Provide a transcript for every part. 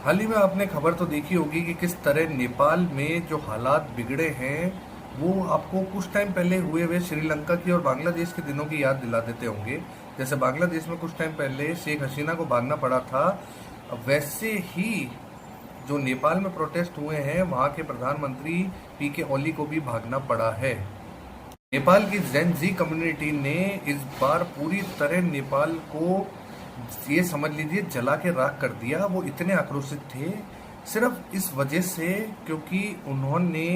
हाल ही में आपने खबर तो देखी होगी कि किस तरह नेपाल में जो हालात बिगड़े हैं वो आपको कुछ टाइम पहले हुए हुए श्रीलंका की और बांग्लादेश के दिनों की याद दिला देते होंगे। जैसे बांग्लादेश में कुछ टाइम पहले शेख हसीना को भागना पड़ा था, वैसे ही जो नेपाल में प्रोटेस्ट हुए हैं वहाँ के प्रधानमंत्री पीके ओली को भी भागना पड़ा है। नेपाल की जेन जी कम्युनिटी ने इस बार पूरी तरह नेपाल को ये समझ लीजिए जला के राख कर दिया। वो इतने आक्रोशित थे सिर्फ इस वजह से क्योंकि उन्होंने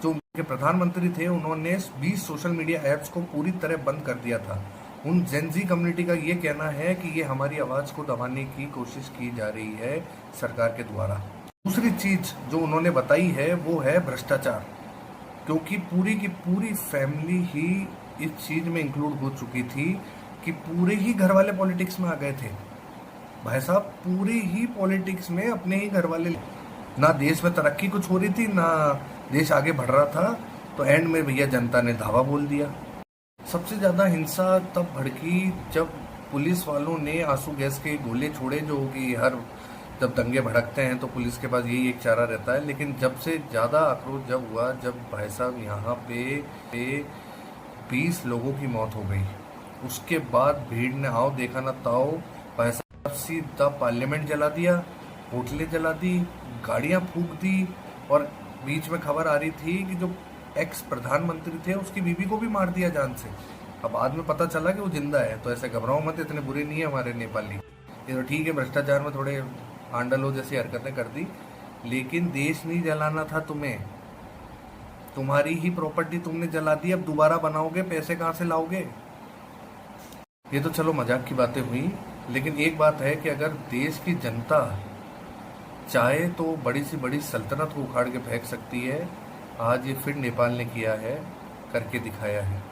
जो उनके प्रधानमंत्री थे उन्होंने 20 सोशल मीडिया ऐप्स को पूरी तरह बंद कर दिया था। उन जेन जी कम्युनिटी का ये कहना है कि ये हमारी आवाज़ को दबाने की कोशिश की जा रही है सरकार के द्वारा। दूसरी चीज़ जो उन्होंने बताई है वो है भ्रष्टाचार, क्योंकि पूरी की पूरी फैमिली ही इस चीज में इंक्लूड हो चुकी थी कि पूरे ही घर वाले पॉलिटिक्स में आ गए थे। भाई साहब पूरे ही पॉलिटिक्स में अपने ही घर वाले, ना देश में तरक्की कुछ हो रही थी ना देश आगे बढ़ रहा था, तो एंड में भैया जनता ने धावा बोल दिया। सबसे ज्यादा हिंसा तब भड़की जब पुलिस वालों ने आंसू गैस के गोले छोड़े, जो कि हर जब दंगे भड़कते हैं तो पुलिस के पास यही एक चारा रहता है। लेकिन जब से ज़्यादा आक्रोश जब हुआ, जब भाई साहब यहाँ पे 20 लोगों की मौत हो गई, उसके बाद भीड़ ने आओ देखा ना ताओ, भाई साहब सीधा पार्लियामेंट जला दिया, होटलें जला दी, गाड़ियाँ फूंक दी। और बीच में खबर आ रही थी कि जो एक्स प्रधानमंत्री थे उसकी बीवी को भी मार दिया जान से। अब बाद में पता चला कि वो जिंदा है। तो ऐसे घबराओ मत, इतने बुरे नहीं है हमारे नेपाली। ये तो ठीक है भ्रष्टाचार में थोड़े आंडलो जैसी हरकतें कर दी, लेकिन देश नहीं जलाना था तुम्हें। तुम्हारी ही प्रॉपर्टी तुमने जला दी, अब दोबारा बनाओगे, पैसे कहाँ से लाओगे? ये तो चलो मजाक की बातें हुई, लेकिन एक बात है कि अगर देश की जनता चाहे तो बड़ी सी बड़ी सल्तनत को उखाड़ के फेंक सकती है। आज ये फिर नेपाल ने किया है, करके दिखाया है।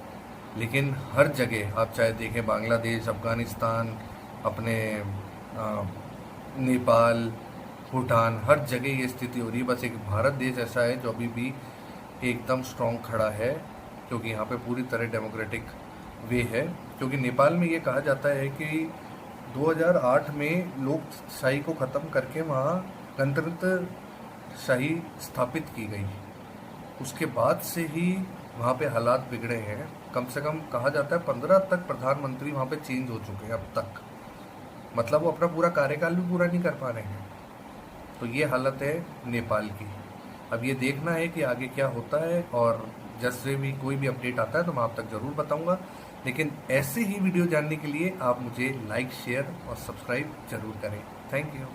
लेकिन हर जगह आप चाहे देखें, बांग्लादेश, अफगानिस्तान, अपने नेपाल, भूटान, हर जगह ये स्थिति हो रही है। बस एक भारत देश ऐसा है जो अभी भी एकदम स्ट्रॉन्ग खड़ा है, क्योंकि यहाँ पे पूरी तरह डेमोक्रेटिक वे है। क्योंकि नेपाल में ये कहा जाता है कि 2008 में लोकशाही को ख़त्म करके वहाँ गणतंत्र शाही स्थापित की गई। उसके बाद से ही वहाँ पे हालात बिगड़े हैं। कम से कम कहा जाता है 15 तक प्रधानमंत्री वहाँ पे चेंज हो चुके हैं अब तक। मतलब वो अपना पूरा कार्यकाल भी पूरा नहीं कर पा रहे हैं। तो ये हालत है नेपाल की। अब ये देखना है कि आगे क्या होता है, और जैसे भी कोई भी अपडेट आता है तो मैं आप तक ज़रूर बताऊंगा। लेकिन ऐसे ही वीडियो जानने के लिए आप मुझे लाइक, शेयर और सब्सक्राइब जरूर करें। Thank you.